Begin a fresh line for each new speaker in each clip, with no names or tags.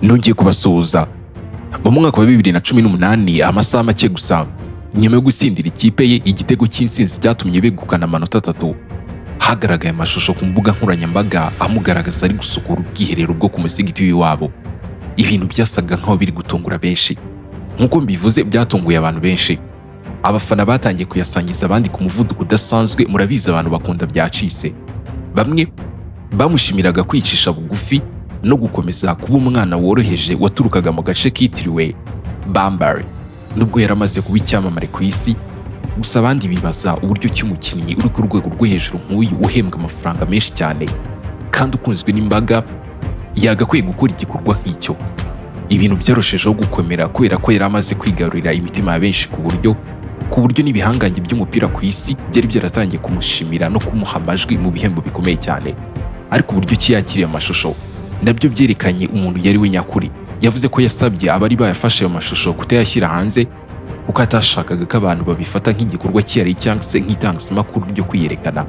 nongeye kubasuhuza. Mu mwaka wa 2018 amasaha make gusa nyuma yo gutsindira ikipe ye igitego cy'insinzi cyatumye begukana amanota 3, hagaragaye amashusho ku mbuga nkoranyambaga amugaragaza ari gusukura ubwiherero bwo ku musigiti w'iwabo. Ibintu byasaga nkaho biri gutungura benshi. Nkuko mbivuze, byatunguye abantu benshi. Abafana batangiye kuyasangiza abandi ku muvuduko udasanzwe. Murabizi abantu bakunda byacitse. Bamwe bamushimiraga kwicisha bugufi no gukomeza kuba umwana woroheje waturukaga mu gace kitiriwe Bambari nubwo yaramaze kuba icyamamare ku isi. Gusa abandi bibaza uburyo cy'umukinnyi uri ku rwego rwo hejuru nk'uyu uhembwa amafaranga menshi cyane kandi ukunzwe n'imbaga yagakwiye gukora igikorwa nk'icyo. Ibintu byarushijeho gukomera kubera ko yari amaze kwigarurira imitima ya benshi ku buryo n'ibihangange by'umupira ku isi byari byaratangiye kumushimira no kumuha amajwi mu bihembo bikomeye cyane. Ariko uburyo cyakiriye amashusho nabyo byerekanye umuntu yari we nyakuri. Yavuze ko yasabye abari bayafashe ayo mashusho kutayashyira hanze kuko atashakaga ko abantu babifata nk'igikorwa cyari cyangwa se nk'itangazamakuru ryo kwiyerekana.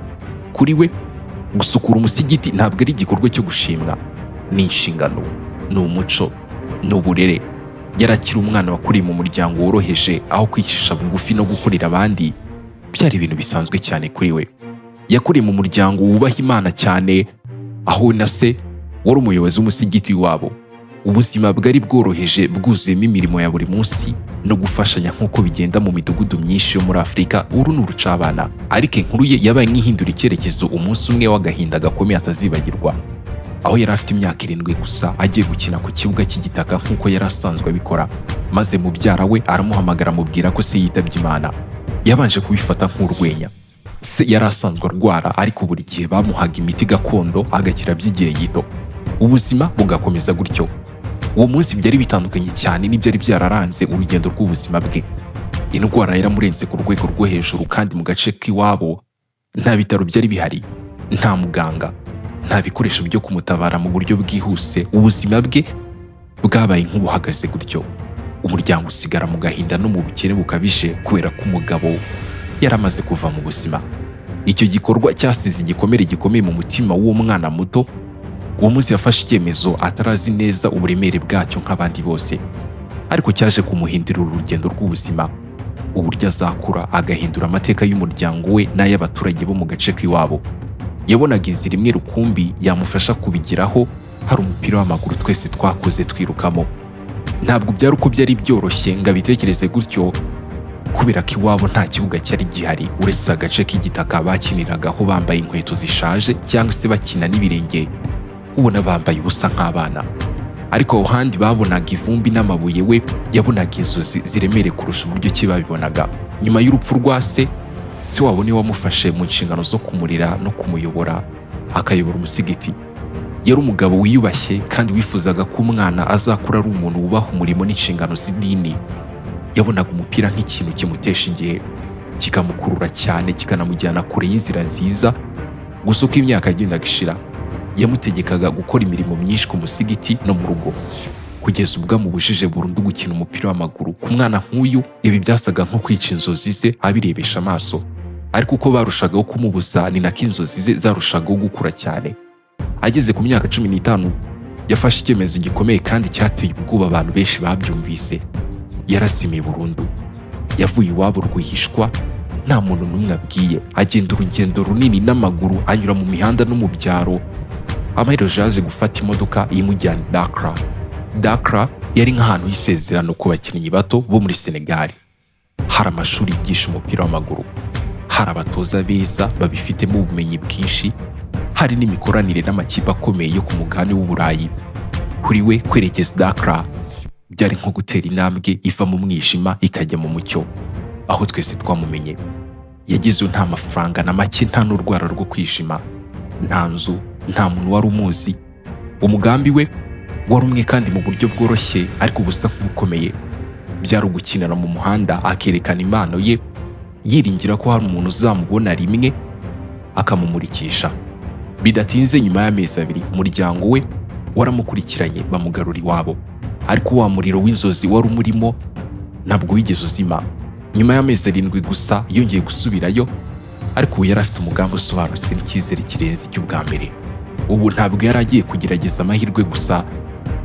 Kuri we, gusukura umusigiti ntabwo ari igikorwa cyo gushimwa, ni inshingano, ni umuco, ni uburere. Yarakiri umwana wakuriye mu muryango woroheje, aho kwicisha bugufi no gukorera abandi byari ibintu bisanzwe cyane kuri we. Yakuriye mu muryango wubaha Imana cyane, aho na se wari umuyobozi w'umusigiti wabo. Ubuzima bwari bworoheje, bwuzuyemo imirimo ya buri munsi no gufashanya nk'uko bigenda mu midugudu myinshi yo muri Afurika. Uru ni urucabana, ariko inkuru ye yabaye nk'ihindura icyerekezo umunsi umwe w'agahinda gakomeye atazibagirwa, aho yari afite imyaka 7 gusa agiye gukina ku kibuga cy'igitaka nk'uko yari asanzwe abikora, maze mubyara we aramuhamagara amubwira ko se yitabye Imana. Yabanje kubifata nk'urwenya. Se yari asanzwe arwara, ariko buri gihe bamuhaga imiti gakondo agakira by'igihe gito, ubuzima bugakomeza gutyo. Uwo munsi byari bitandukanye cyane n'ibyari byararanze urugendo rw'ubuzima bwe. Indwara yaramurenze ku rwego rwo hejuru, kandi mu gace k'iwabo nta bitaro byari bihari, nta muganga, nta bikoresho byo kumutabara mu buryo bwihuse. Ubuzima bwe bwabaye nk'ubuhagaze gutyo. Umuryango usigara mu gahinda no mu bukene bukabije kubera ko umugabo yaramaze kuva mu buzima. Icyo gikorwa cyasize igikomere gikomeye mu mutima w'uwo mwana muto. Uwo munsi yafashe icyemezo atarazi neza uburemere bwacyo nk'abandi bose, ariko cyaje kumuhindurira urugendo rw'ubuzima, uburyo azakura agahindura amateka y'umuryango we n'ay'abaturage bo mu gace k'iwabo. Yabonaga inzira imwe rukumbi yamufasha kubigeraho. Hari umupira w'amaguru twese twakuze twirukamo. Ntabwo byari uko byari byoroshye ngo abitekereze gutyo, kubera ko iwabo nta kibuga cyari gihari uretse agace k'igitaka bakiniragaho bambaye inkweto zishaje cyangwa se bakina n'ibirenge ubona bambaye ubusa nk'abana. Ariko aho handi babonaga ivumbi n'amabuye, we yabonaga inzozi ziremereye kurusha uburyo ki babibonaga. Nyuma y'urupfu rwa se wabo niwe wamufashe mu nshingano zo kumurera no kumuyobora, akayobora umusigiti. Yari umugabo wiyubashye kandi wifuzaga ko umwana azakura ari umuntu wubaha umurimo n'inshingano z'idini. Yabonaga umupira nk'ikintu kimutesha igihe, kikamukurura cyane, kikanamujyana kure y'inzira nziza. Gusa uko imyaka yagendaga ishira, yamutegekaga gukora imirimo myinshi ku musigiti no mu rugo, kugeza ubwo amubujije burundu gukina umupira w'amaguru. Ku mwana nk'uyu ibi byasaga nko kwica inzozi ze abirebesha amaso, ariko uko barushagaho kumubuza ni nako inzozi ze zarushagaho gukura cyane. Ageze ku myaka 15 yafashe icyemezo gikomeye kandi cyateye ubwoba abantu benshi babyumvise. Yarasimiye burundu, yavuye iwabo rwihishwa, nta muntu n'umwe abwiye. Agenda urugendo runini n'amaguru, anyura mu mihanda no mu byaro. Amaherezo yaje gufata imodoka imujyana Dakar. Dakar yari nk'ahantu y'isezerano ku bakinnyi bato bo muri Senegal. Hari amashuri yigisha umupira w'amaguru, hari abatoza beza babifitemo ubumenyi bwinshi, hari n'imikoranire n'amakipe akomeye yo ku mugabane w'Uburayi. Kuri we kwerekeza Dakar byari nko gutera intambwe iva mu mwijima ikajya mu mucyo, aho twese twamumenye. Yagezeyo nta mafaranga na make, nta n'urwara rwo kwishima, nta nzu, nta muntu wari umuzi. Umugambi we wari umwe kandi mu buryo bworoshye ariko busa nk'ubukomeye. Byari ugukinira mu muhanda akerekana impano ye, yiringira ko hari umuntu uzamubona rimwe akamumurikisha. Bidatinze, nyuma y'amezi 2 umuryango we waramukurikiranye bamugarura iwabo, ariko wa muriro w'inzozi wari umurimo ntabwo wigeze uzima. Nyuma y'amezi 7 gusa yongeye gusubirayo, ariko ubu yari afite umugambi usobanutse n'icyizere kirenze icy'ubwa mbere. Ubu ntabwo yari agiye kugerageza amahirwe gusa,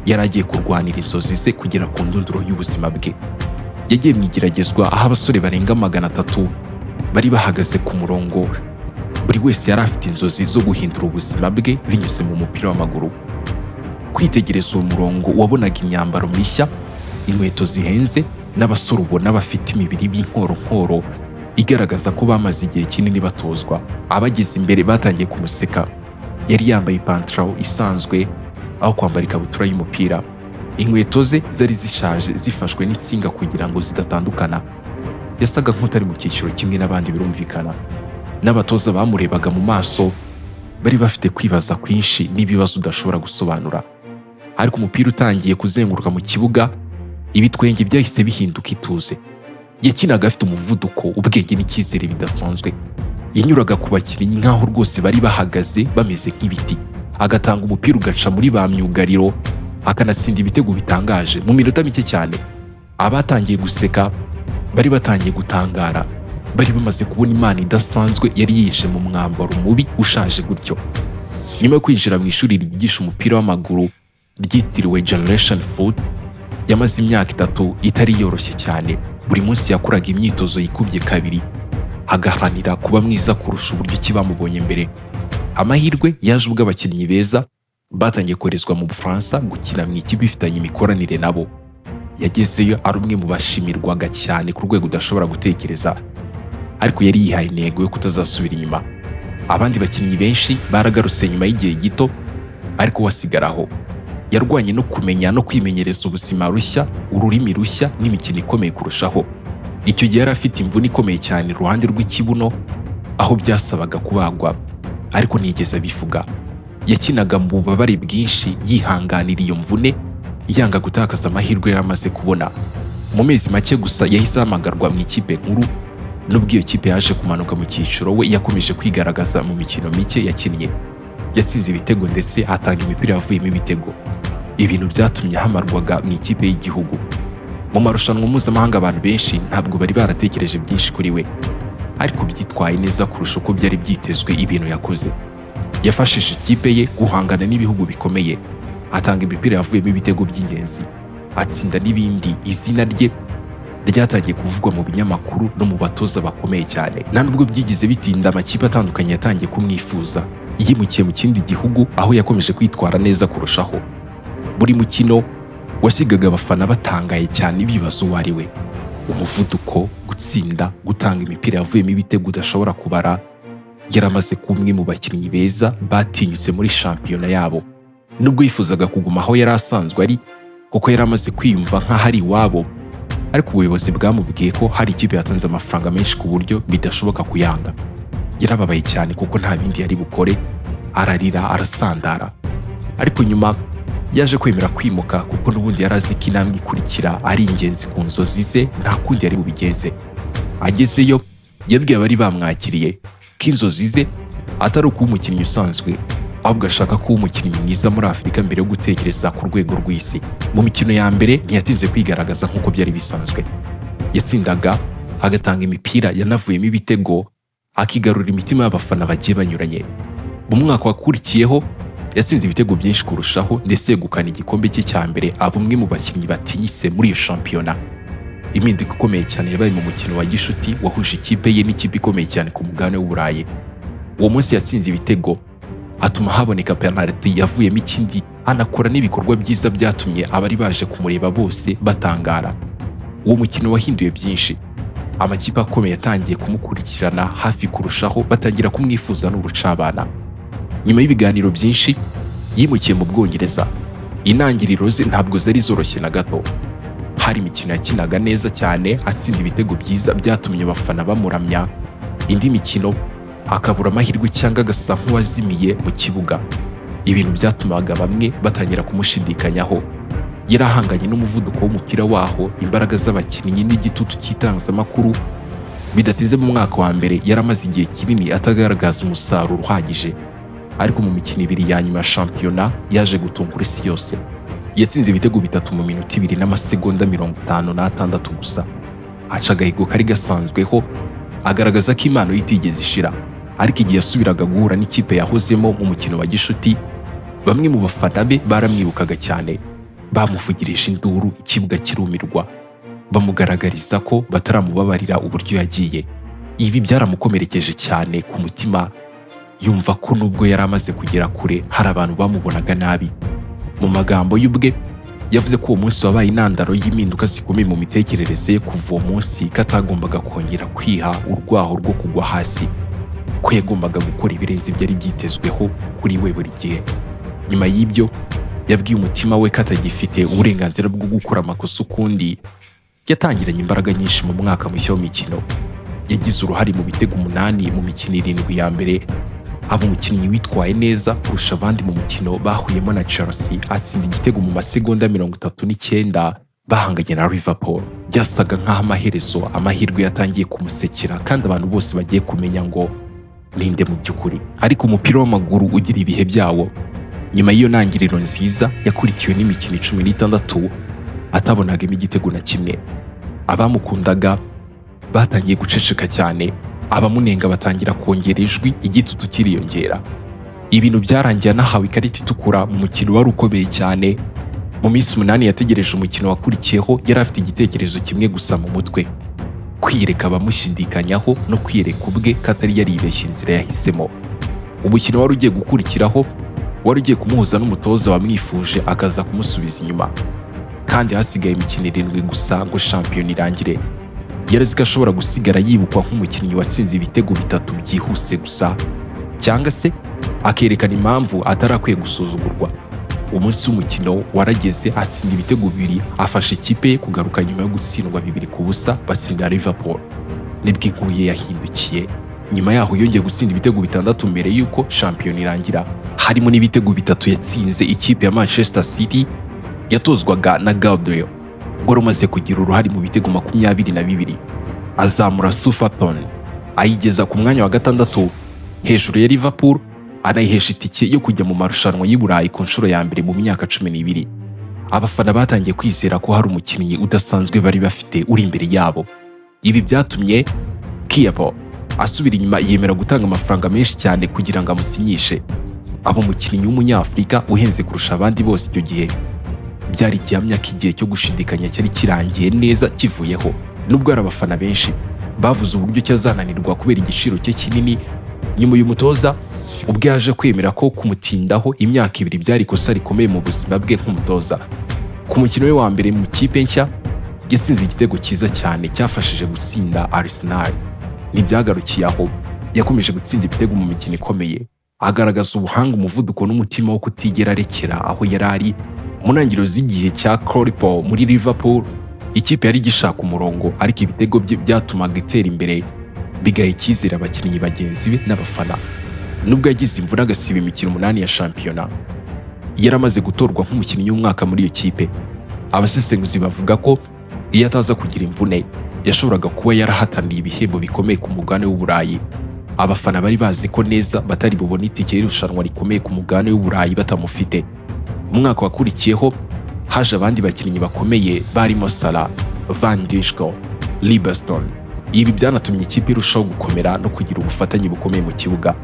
yari agiye kurwanira inzozi ze kugera ku ndunduro y'ubuzima bwe. Yagiye mu igeragezwa aho abasore barenga 300 bari bahagaze ku murongo. Buri wese yari afite inzozi zo guhindura ubuzima bwe binyuze mu mupira w'amaguru. Kwitegereza uwo murongo wabonaga imyambaro mishya, inkweto zihenze, n'abasore ubona bafite imibiri b'inkoronkoro igaragaza ko bamaze igihe kinini batozwa. Abageze imbere batangiye kumuseka. Yari yambaye ipantaro isanzwe aho kwambara ikabutura y'umupira. Inkweto ze zari zishaje zifashwe n'insinga kugira ngo zidatandukana. Yasaga nk'utari mu cyiciro kimwe n'abandi birumvikana. N'abatoza bamurebaga mu maso bari bafite kwibaza kwinshi n'ibibazo udashobora gusobanura. Ariko umupira utangiye kuzenguruka mu kibuga, ibitwenge byahise bihinduka ituze. Yakinaga afite umuvuduko, ubwenge n'icyizere bidasanzwe. Yanyuraga ku bakinnyi nk'aho rwose bari bahagaze bameze nk'ibiti. Agatanga umupira ugaca muri ba myugariro, akanatsinda ibitego bitangaje mu minota mike cyane. Abatangiye guseka bari batangiye gutangara. Bari bamaze kubona Imana idasanzwe yari yihishe mu mwambaro mubi ushaje gutyo. Nyuma yo kwinjira mu ishuri ryigisha umupira w'amaguru ryitiriwe Generation Food, yamaze imyaka 3 itari yoroshye cyane. Buri munsi yakoraga imyitozo yikubye kabiri, agaharanira kuba mwiza kurusha uburyo kibamubonye mbere. Amahirwe yaje ubwo abakinnyi beza batangiye koherezwa mu Bufaransa gukina mu ikipe ifitanye imikoranire nabo. Yagezeyo ari umwe mu bashimirwaga cyane ku rwego udashobora gutekereza, ariko yari yihaye intego yo kutazasubira inyuma. Abandi bakinnyi benshi baragarutse nyuma y'igihe gito, ariko wasigaraho. Yarwanye no kumenya no kwimenyereza ubuzima rushya, ururimi rushya n'imikino ikomeye kurushaho. Icyo gihe yari afite imvune ikomeye cyane iruhande rw'ikibuno, aho byasabaga kubagwa, ariko ntiyigeze abivuga. Yakinaga mu bubabare bwinshi, yihanganira iyo mvune, yanga gutakaza amahirwe yari amaze kubona. Mu mezi make gusa yahise ahamagarwa mu ikipe nkuru. Nubwo iyo kipe yaje kumanuka mu cyiciro, we yakomeje kwigaragaza mu mikino mike yakinnye. Yatsinze ibitego ndetse atanga imipira yavuyemo ibitego, ibintu byatumye ahamarwaga mu ikipe y'igihugu. Mu marushanwa mpuzamahanga abantu benshi ntabwo bari baratekereje byinshi kuri we, ariko byitwaye neza kurusha uko byari byitezwe ibintu yakoze. Yafashije ikipe ye guhangana n'ibihugu bikomeye, atanga imipira yavuyemo ibitego by'ingenzi, atsinda n'ibindi. Izina rye ryatangiye kuvugwa mu binyamakuru no mu batoza bakomeye cyane. Nta nubwo byigize bitinda, amakipe atandukanye yatangiye kumwifuza. Yimukiye mu kindi gihugu aho yakomeje kwitwara neza kurushaho. Buri mukino wasigaga abafana batangaye cyane bibaza uwo ari we. Umuvuduko, gutsinda, gutanga imipira yavuyemo ibitego udashobora kubara. Yaramaze kuba umwe mu bakinnyi beza batinyutse muri shampiyona yabo. Nubwo yifuzaga kuguma aho yari asanzwe ari, kuko yari amaze kwiyumva nk'aho ari iwabo, ariko ubuyobozi bwamubwiye ko hari ikipe yatanze amafaranga menshi ku buryo bidashoboka kuyanga. Yarababaye cyane kuko nta bindi yari bukore, ararira arasandara. Ariko nyuma yaje kwemera kwimuka kuko n'ubundi yari azi ko intambwe ikurikira ari ingenzi ku nzozi ze, nta kundi yari bubigenze. Agezeyo yabwiye abari bamwakiriye ko inzozi ze atari ukuba umukinnyi usanzwe, ahubwo ashaka kuba umukinnyi mwiza muri Afurika mbere yo gutekereza ku rwego rw'isi. Mu mikino ya mbere ntiyatinze kwigaragaza nk'uko byari bisanzwe. Yatsindaga, agatanga imipira yanavuyemo ibitego, akigarurira imitima y'abafana bagiye banyuranye. Mu mwaka wakurikiyeho yatsinze ibitego byinshi kurushaho ndetse yegukana igikombe cye cya mbere, aba umwe mu bakinnyi batinyitse muri iyo shampiyona. Impinduka ikomeye cyane yabaye mu mukino wa gishuti wahuje ikipe ye n'ikipe ikomeye cyane ku mugabane w'Uburayi. Uwo munsi yatsinze ibitego, atuma haboneka penalty yavuyemo ikindi, anakora n'ibikorwa byiza byatumye abari baje kumureba bose batangara. Uwo mukino wahinduye byinshi. Amakipe akomeye yatangiye kumukurikirana hafi kurushaho, batangira kumwifuza n'urucabana. Nyuma y'ibiganiro byinshi yimukiye mu Bwongereza. Intangiriro ze ntabwo zari zoroshye na gato. Hari imikino yakinaga neza cyane, atsinda ibitego byiza byatumye abafana bamuramya. Indi mikino akabura amahirwe cyangwa agasa nk'uwazimiye mu kibuga. Ibintu byatumaga bamwe batangira kumushidikanyaho. Yarahanganye n'umuvuduko w'umupira waho, imbaraga z'abakinnyi n'igitutu cy'itangazamakuru. Bidatinze mu mwaka wa mbere yaramaze igihe kinini atagaragaza umusaruro uhagije, ariko mu mikino 2 ya nyuma ya shampiyona yaje gutungura isi yose. Yatsinze ibitego 3 mu minota 2 n'amasegonda 56 gusa. Aca agahigo kari gasanzweho, agaragaza ko impano itigeze ishira. Ariko igihe yasubiraga guhura n'ikipe yahozemo mu mukino wa gishuti, bamwe mu bafana be baramwibukaga cyane. bamuvugirije induru, ikibuga kirumirwa, bamugaragariza ko bataramubabarira uburyo yagiye. Ibi byaramukomerekeje cyane ku mutima, yumva ko nubwo yari amaze kugera kure hari abantu bamubonaga nabi. Mu magambo y'ubwe yavuze ko uwo munsi wabaye intandaro y'impinduka zikomeye mu mitekerereze ye. Kuva uwo munsi ko atagombaga kongera kwiha urwaho rwo kugwa hasi, ko yagombaga gukora ibirenze ibyari byitezweho kuri we buri gihe. Nyuma y'ibyo yabwiye umutima we ko atagifite uburenganzira bwo gukora amakosa ukundi. Yatangiranye imbaraga nyinshi mu mwaka mushya w'imikino. Yagize uruhare mu bitego 8 mu mikino 7 ya mbere. Aba umukinnyi witwaye neza kurusha abandi mu mukino bahuyemo na Chelsea, atsinda igitego mu masegonda 39 bahanganye na Liverpool. Byasaga nk'aho amaherezo amahirwe yatangiye kumusekera kandi abantu bose bagiye kumenya ngo ninde mu by'ukuri. Ariko umupira w'amaguru ugira ibihe byawo. Nyuma y'iyo ntangiriro nziza yakurikiwe n'imikino 16 atabonagamo igitego na kimwe. Abamukundaga batangiye guceceka cyane, abamunenga batangira kongera ijwi, igitutu kiriyongera. Ibintu byarangiye anahawe ikarita itukura mu mukino wari ukomeye cyane. Mu minsi 8 yategereje umukino wakurikiyeho yari afite igitekerezo kimwe gusa mu mutwe: kwiyereka abamushindikanyaho no kwiyereka ubwe ko atari yaribeshye inzira yahisemo. Umukino wari ugiye gukurikiraho wari ugiye kumuhuza n'umutoza wamwifuje akaza kumusubiza inyuma, kandi hasigaye imikino 7 gusa ngo shampiyona irangire. Yarazi ko ashobora gusigara yibukwa nk'umukinnyi watsinze ibitego 3 byihuse gusa, cyangwa se akerekana impamvu atarakwiye gusuzugurwa. Umunsi w'umukino warageze, atsinda ibitego 2, afasha ikipe ye kugaruka nyuma yo gutsindwa 2-0 batsinda Liverpool. Nibwo inkuru ye yahindukiye. Nyuma yaho yongeye gutsinda ibitego 6 mbere y'uko shampiyona irangira, harimo n'ibitego 3 yatsinze ikipe ya Manchester City yatozwaga na Yahinduye, wari umaze kugira uruhare mu bitego 22. Azamura Southampton ayigeza ku mwanya wa 6 hejuru ya Liverpool, anayihesha itike yo kujya mu marushanwa y'i Burayi ku nshuro ya mbere mu myaka 12. Abafana batangiye kwizera ko hari umukinnyi udasanzwe bari bafite uri imbere yabo. Ibi byatumye Kiyapo asubira inyuma, yemera gutanga amafaranga menshi cyane kugira ngo amusinyishe. Abo umukinnyi w'umunyafurika uhenze kurusha abandi bose icyo gihe. Byari gihamya ko igihe cyo gushidikanya cyari kirangiye neza kivuyeho. Nubwo hari abafana benshi bavuze uburyo cyazananirwa kubera igiciro cye kinini, nyuma uyu mutoza ubwe yaje kwemera ko kumutindaho imyaka 2 byari ikosa rikomeye mu buzima bwe nk'umutoza. Ku mukino we wa mbere mu kipe nshya yatsinze igitego cyiza cyane cyafashije gutsinda Arsenal. Ntibyagarukiye aho, yakomeje gutsinda ibitego mu mikino ikomeye, agaragaza ubuhanga, umuvuduko n'umutima wo kutigera arekera aho yari ari. Mu ntangiriro z'igihe cya Klopp muri Liverpool, ikipe yari gishaka umurongo, ariko ibitego bye byatumaga itera imbere, bigaha icyizere abakinnyi bagenzi be n'abafana. Nubwo yagize imvune agasiba imikino 8 ya shampiyona, yaramaze gutorwa nk'umukinnyi w'umwaka muri iyo kipe. Abasesenguzi bavuga ko iyo ataza kugira imvune yashoboraga kuba yarahataniye ibihembo bikomeye ku mugabane w'u Burayi. Abafana bari bazi ko neza batari bubone itike y'irushanwa rikomeye ku mugabane w'u Burayi batamufite. Umwaka wakurikiyeho haje abandi bakinnyi bakomeye barimo Salah, Van Dijk, Livingston. Ibi byanatumye ikipe irushaho gukomera no kugira ubufatanye bukomeye mu kibuga.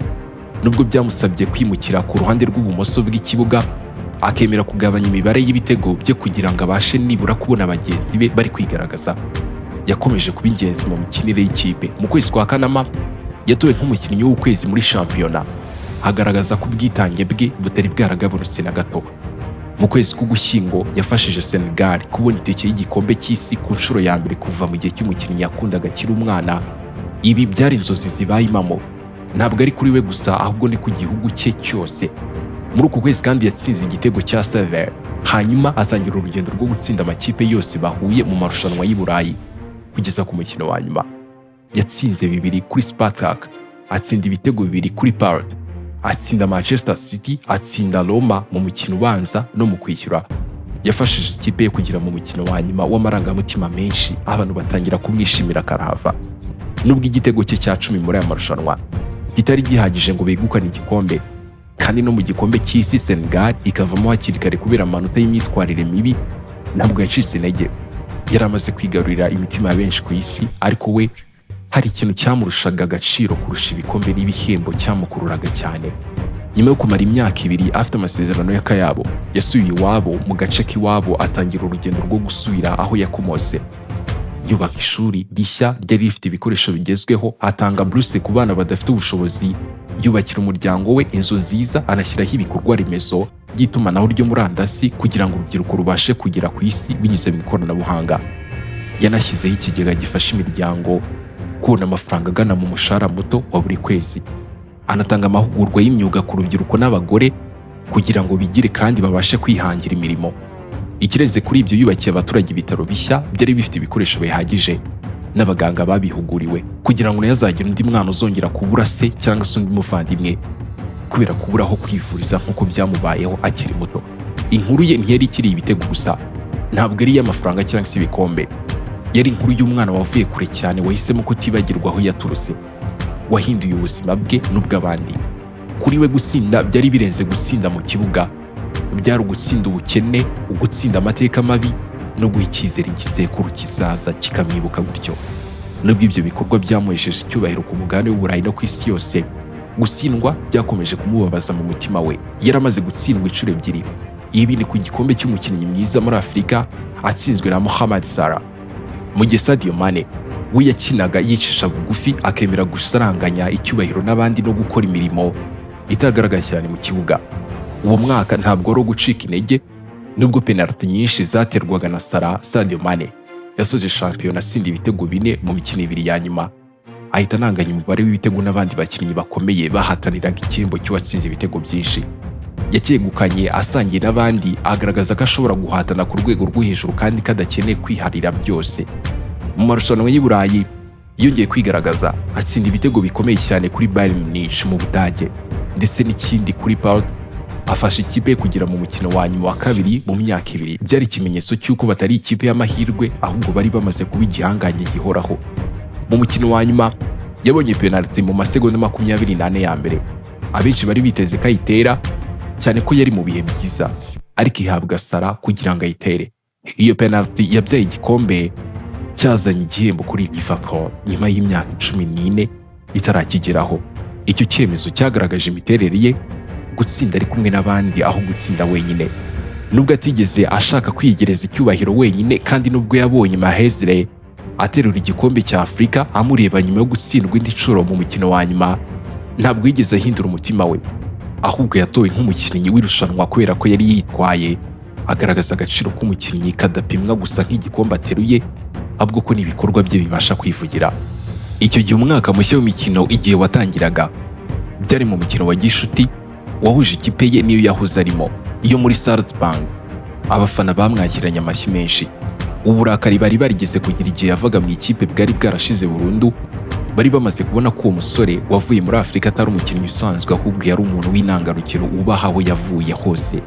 Nubwo byamusabye kwimukira ku ruhande rw'ubumoso bw'ikibuga, akemera kugabanya imibare y'ibitego bye kugira ngo abashe nibura kubona bagenzi be bari kwigaragaza. Yakomeje kuba ingenzi mu mikinire y'ikipe. Mu kwezi kwa Kanama yatowe nk'umukinnyi w'ukwezi muri shampiyona, agaragaza ko ubwitange bwe butari bwaragabanutse na gato. Mu kwezi k'Ugushyingo yafashije Senegal kubona itike y'igikombe cy'isi ku nshuro ya mbere kuva mu gihe cy'umukinnyi yakundaga akiri umwana. Ibi byari inzozi zibaye impamo, ntabwo ari kuri we gusa ahubwo ni ku gihugu cye cyose. Muri uku kwezi kandi yatsinze igitego cya Sever, hanyuma atangira urugendo rwo gutsinda amakipe yose bahuye mu marushanwa y'i Burayi kugeza ku mukino wa nyuma. Yatsinze 2 kuri Spartak, atsinda ibitego 2 kuri Park, atsinda Manchester City, atsinda Roma mu mukino ubanza no mu kwishyura. Yafashije ikipe ye kugira mu mukino wa nyuma w'amarangamutima menshi, abantu batangira kumwishimira karahava. Nubwo igitego cye cya 10 muri aya marushanwa kitari gihagije ngo begukane igikombe, kandi no mu gikombe cy'isi Senegal ikavamo hakiri kare kubera amanota y'imyitwarire mibi, ntabwo yacitse intege. Yari amaze kwigarurira imitima ya benshi ku isi, ariko we hari ikintu cyamurushaga agaciro kurusha ibikombe n'ibihembo cyamukururaga cyane. nyuma yo kumara imyaka 2 afite amasezerano y'akayabo yasubiye iwabo mu gace k'iwabo atangira urugendo rwo gusubira aho yakomotse. Yubaka ishuri rishya ryari rifite ibikoresho bigezweho, atanga buruse ku bana badafite ubushobozi, yubakira umuryango we inzu nziza, anashyiraho ibikorwa remezo by'itumanaho ryo murandasi kugira ngo urubyiruko rubashe kugera ku isi binyuze mu ikoranabuhanga. Yanashyizeho ikigega gifasha imiryango kubona amafaranga agana mu mushahara muto wa buri kwezi. Anatanga amahugurwa y'imyuga ku rubyiruko n'abagore kugira ngo bigire kandi babashe kwihangira imirimo. Ikireze kuri ibyo, yubakiye abaturage ibitaro bishya byari bifite ibikoresho bihagije n'abaganga babihuguriwe kugira ngo ntihazagire undi mwana uzongera kubura se cyangwa se undi muvandimwe kubera kubura aho kwivuriza nk'uko byamubayeho akiri muto. Inkuru ye ntiyari ikiri ibitego gusa, ntabwo ari iy'amafaranga cyangwa se ibikombe. Yari inkuru y'umwana wavuye kure cyane wahisemo kutibagirwa aho yaturutse, wahinduye ubuzima bwe n'ubw'abandi. Kuri we gutsinda byari birenze gutsinda mu kibuga, byari ugutsinda ubukene, ugutsinda amateka mabi no guha icyizere igisekuru kizaza kikamwibuka gutyo. Nubwo ibyo bikorwa byamuhesheje icyubahiro ku mugabane w'Uburayi no ku isi yose, gutsindwa byakomeje kumubabaza mu mutima we. Yaramaze gutsindwa inshuro 2. Ibi ni ku gikombe cy'umukinnyi mwiza muri Afurika atsinzwe na Mohamed Salah. Mu gihe Sadio Mané we yakinaga yicisha bugufi, akemera gusaranganya icyubahiro n'abandi no gukora imirimo itagaragara cyane mu kibuga. Uwo mwaka ntabwo ari gucika intege, nubwo penalty nyinshi zaterwaga na Salah. Sadio Mané yasoje shampiyona atsinda ibitego 4 mu mikino 2 ya nyuma, ahita ananganya umubare w'ibitego n'abandi bakinnyi bakomeye bahataniraga igihembo cy'uwatsinze ibitego byinshi. Yakegukanye asangiye n'abandi, agaragaza ko ashobora guhatana ku rwego rwo hejuru kandi kadakeneye kwiharira byose. Mu marushanwa y'i Burayi yongeye kwigaragaza, atsinda ibitego bikomeye cyane kuri Bayern Munich mu Budage ndetse n'ikindi kuri Paul. Afasha ikipe kugera mu mukino wa nyuma wa 2 mu myaka 2. Byari ikimenyetso cy'uko batari ikipe y'amahirwe, ahubwo bari bamaze kuba igihanganye gihoraho. Mu mukino wa nyuma yabonye penalty mu masegonda 24 ya mbere. Abenshi bari biteze ko ayitera cyane ko yari mu bihe byiza, ariko ihabwa Salah kugira ngo ayitere. Iyo penalty yabyaye igikombe cyazanye igihembo kuri Liverpool nyuma y'imyaka 14 itarakigeraho. Icyo cyemezo cyagaragaje imiterere ye, gutsinda ari kumwe n'abandi aho gutsinda wenyine. Nubwo atigeze ashaka kwigereza icyubahiro wenyine, kandi nubwo yabonye Baherereye aterura igikombe cya Afurika amureba nyuma yo gutsindwa indi nshuro mu mukino wa nyuma, ntabwo yigeze ahindura umutima we, ahubwo yatowe nk'umukinnyi w'irushanwa kubera ko yari yitwaye. Agaragaza agaciro k'umukinnyi kadapimwa gusa nk'igikombe ateruye, ahubwo ko n'ibikorwa bye bibasha kwivugira. Icyo gihe umwaka mushya w'imikino igihe watangiraga, byari mu mukino wa gishuti wahuje ikipe ye niyo yahoze arimo, iyo muri Salzburg. Abafana bamwakiranye amashyi menshi. Uburakari bari barigeze kugira igihe yavaga mu ikipe bwari bwarashize burundu. Bari bamaze kubona ko uwo musore wavuye muri Afurika atari umukinnyi usanzwe, ahubwo yari umuntu w'intangarugero ubaha aho yavuye hose.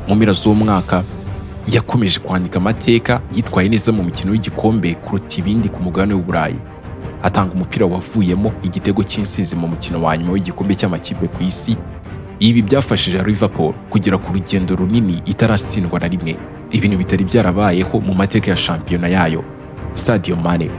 Mu mpera z'uwo mwaka yakomeje kwandika amateka, yitwaye neza mu mukino w'igikombe kuruta ibindi ku mugabane w'Uburayi. Atanga umupira wavuyemo igitego cy'insizi mu mukino wa nyuma w'igikombe cy'amakipe ku isi. Ibi byafashije Liverpool kugera ku rugendo runini itaratsindwa na rimwe, ibintu bitari byarabayeho mu mateka ya shampiyona yayo. Sadio Mané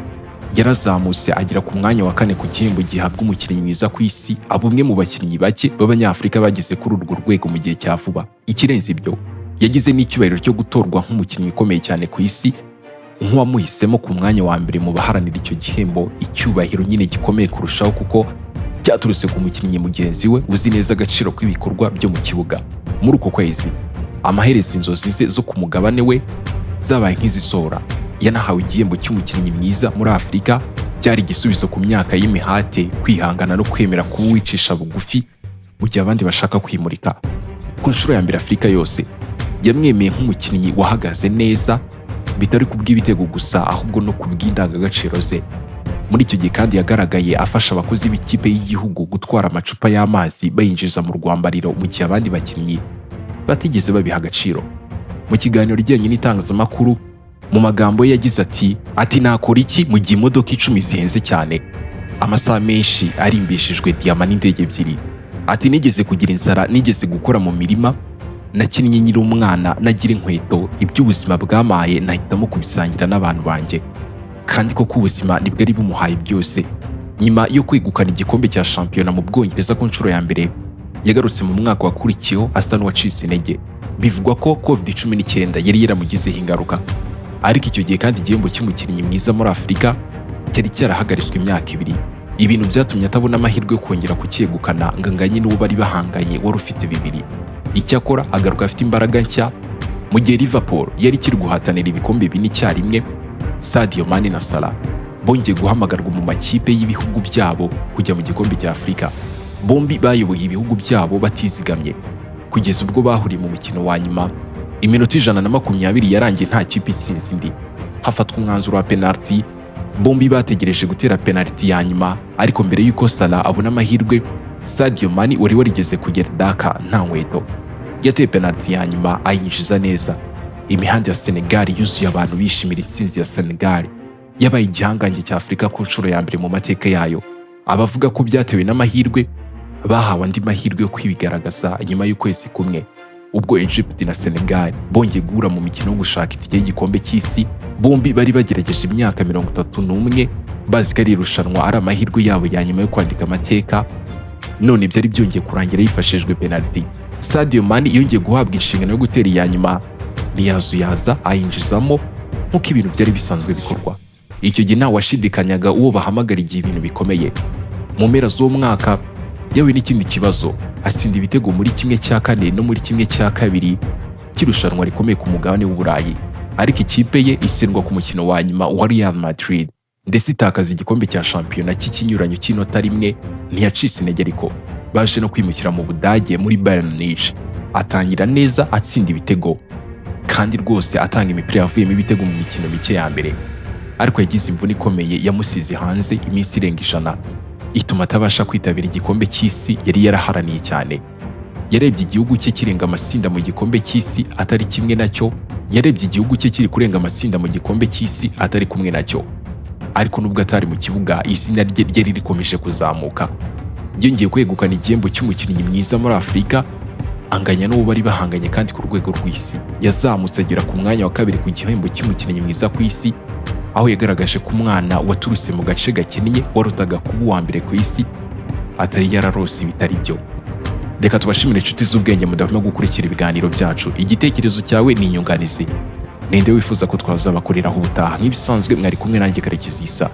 yarazamutse agera ku mwanya wa 4 ku gihembo gihabwa umukinnyi mwiza ku isi, abumwe mu bakinnyi bake b'Abanyafurika bageze kuri urwo rwego mu gihe cya vuba. Ikirenze ibyo, yagize n'icyubahiro cyo gutorwa nk'umukinnyi ukomeye cyane ku isi, nk'uwamuhisemo ku mwanya wa mbere mu baharanira icyo gihembo. Icyubahiro nyine gikomeye kurushaho kuko cyaturutse ku mukinnyi mugenzi we uzi neza agaciro k'ibikorwa byo mu kibuga. Muri uko kwezi amaherezo inzozi ze zo ku mugabane we zabaye nk'izisohora. Yanahawe igihembo cy'umukinnyi mwiza muri Afurika, byari igisubizo ku myaka y'imihate, kwihangana no kwemera kuwicisha bugufi mu gihe abandi bashaka kwimurika. Ku nshuro ya mbere Afurika yose yamwemeye nk'umukinnyi wahagaze neza, bitari kubw'ibitego gusa ahubwo no kubw'indangagaciro ze. Muri icyo gihe kandi yagaragaye afasha abakozi b'ikipe y'igihugu gutwara amacupa y'amazi bayinjiza mu rwambariro mu gihe abandi bakinnyi batigeze babiha agaciro. Mu kiganiro kijyanye n'itangazamakuru, mu magambo ye yagize ati nakora iki mu gihe imodoka 10 zihenze cyane, amasaha menshi arimbishijwe diyama n'indege 2. Ati nigeze kugira inzara, nigeze gukora mu mirima, nakinnye nyiri umwana, nagira inkweto, iby'ubuzima bwamaye nahitamo kubisangira n'abantu banjye. Kandi koko ubuzima nibwo ari bumuhaye byose. Nyuma yo kwegukana igikombe cya shampiyona mu Bwongereza ku nshuro ya mbere, yagarutse mu mwaka wakurikiyeho asa n'uwacitse intege. Bivugwa ko COVID-19 yari yaramugizeho ingaruka, ariko icyo gihe kandi igihembo cy'umukinnyi mwiza muri Afurika cyari cyarahagaritswe imyaka 2. Ibintu byatumye atabona amahirwe yo kongera kucyegukana ngo anganye n'uwo bari bahanganye wari ufite 2. Icyakora agaruka afite imbaraga nshya mu gihe Liverpool yari kiri guhatanira ibikombe 4 icyarimwe. Sadio Mané na Salah bongeye guhamagarwa mu makipe y'ibihugu byabo kujya mu gikombe cya Afurika. Bombi bayoboye ibihugu byabo batizigamye kugeza ubwo bahuriye mu mukino wa nyuma. Iminota 120 yarangiye nta kipe itsinze indi, hafatwa umwanzuro wa penalty. Bombi bategereje gutera penalty ya nyuma, ariko mbere y'uko Salah abona amahirwe, Sadio Mané wari warigeze kugera Dakar nta nkweto yateye penalty ya nyuma ayinjiza neza. Imihanda ya Senegal yuzuye abantu bishimira intsinzi ya Senegal yabaye igihanganye cya Afurika ku nshuro ya mbere mu mateka yayo. Abavuga ko byatewe n'amahirwe bahawe andi mahirwe yo kwibigaragaza nyuma y'ukwezi kumwe, ubwo Egypt na Senegal bongeye guhura mu mikino yo gushaka itike y'igikombe cy'isi. Bombi bari bagerageje imyaka 31 bazi ko ari irushanwa ari amahirwe yabo ya nyuma yo kwandika amateka. None byari byongeye kurangira yifashishijwe penalty. Sadio Mané yongeye guhabwa inshingano yo gutera iya nyuma, ntiyazuyaza ayinjizamo nk'uko ibintu byari bisanzwe bikorwa. Icyo gihe nta washidikanyaga uwo bahamagara igihe ibintu bikomeye. Mu mpera z'uwo mwaka yawe n'ikindi kibazo, atsinda ibitego muri 1/4 no muri 1/2 cy'irushanwa rikomeye ku mugabane w'Uburayi, ariko ikipe ye itsindwa ku mukino wa nyuma wa Real Madrid ndetse itakaza igikombe cya shampiyona cy'ikinyuranyo cy'inota rimwe. Ntiyacitse intege, ariko baje no kwimukira mu Budage muri Bayern Munich. Atangira neza atsinda ibitego kandi rwose atanga imipira yavuyemo ibitego mu mikino mike ya mbere, ariko yagize imvune ikomeye yamusize hanze iminsi irenga 100, ituma atabasha kwitabira igikombe cy'isi yari yaraharaniye cyane. Yarebye igihugu cye kirenga amatsinda mu gikombe cy'isi atari kimwe nacyo, yarebye igihugu cye kiri kurenga amatsinda mu gikombe cy'isi atari kumwe nacyo, ariko nubwo atari mu kibuga izina rye ryari rikomeje kuzamuka. Yongeye kwegukana igihembo cy'umukinnyi mwiza muri Afurika, anganya n'uwo bari bahanganye kandi ku rwego rw'isi. Yazamutse agera ku mwanya wa 2 ku gihembo cy'umukinnyi mwiza ku isi, aho yagaragaje ko umwana waturutse mu gace gakennye warutaga kuba uwa mbere ku isi atari yararose ibitari byo. Reka tubashimire inshuti z'ubwenge mudahwema gukurikira ibiganiro byacu. Igitekerezo cyawe ni inyunganizi. Ninde wifuza ko twazabakoreraho ubutaha? Nk'ibisanzwe mwari kumwe nanjye Karekezi Isa.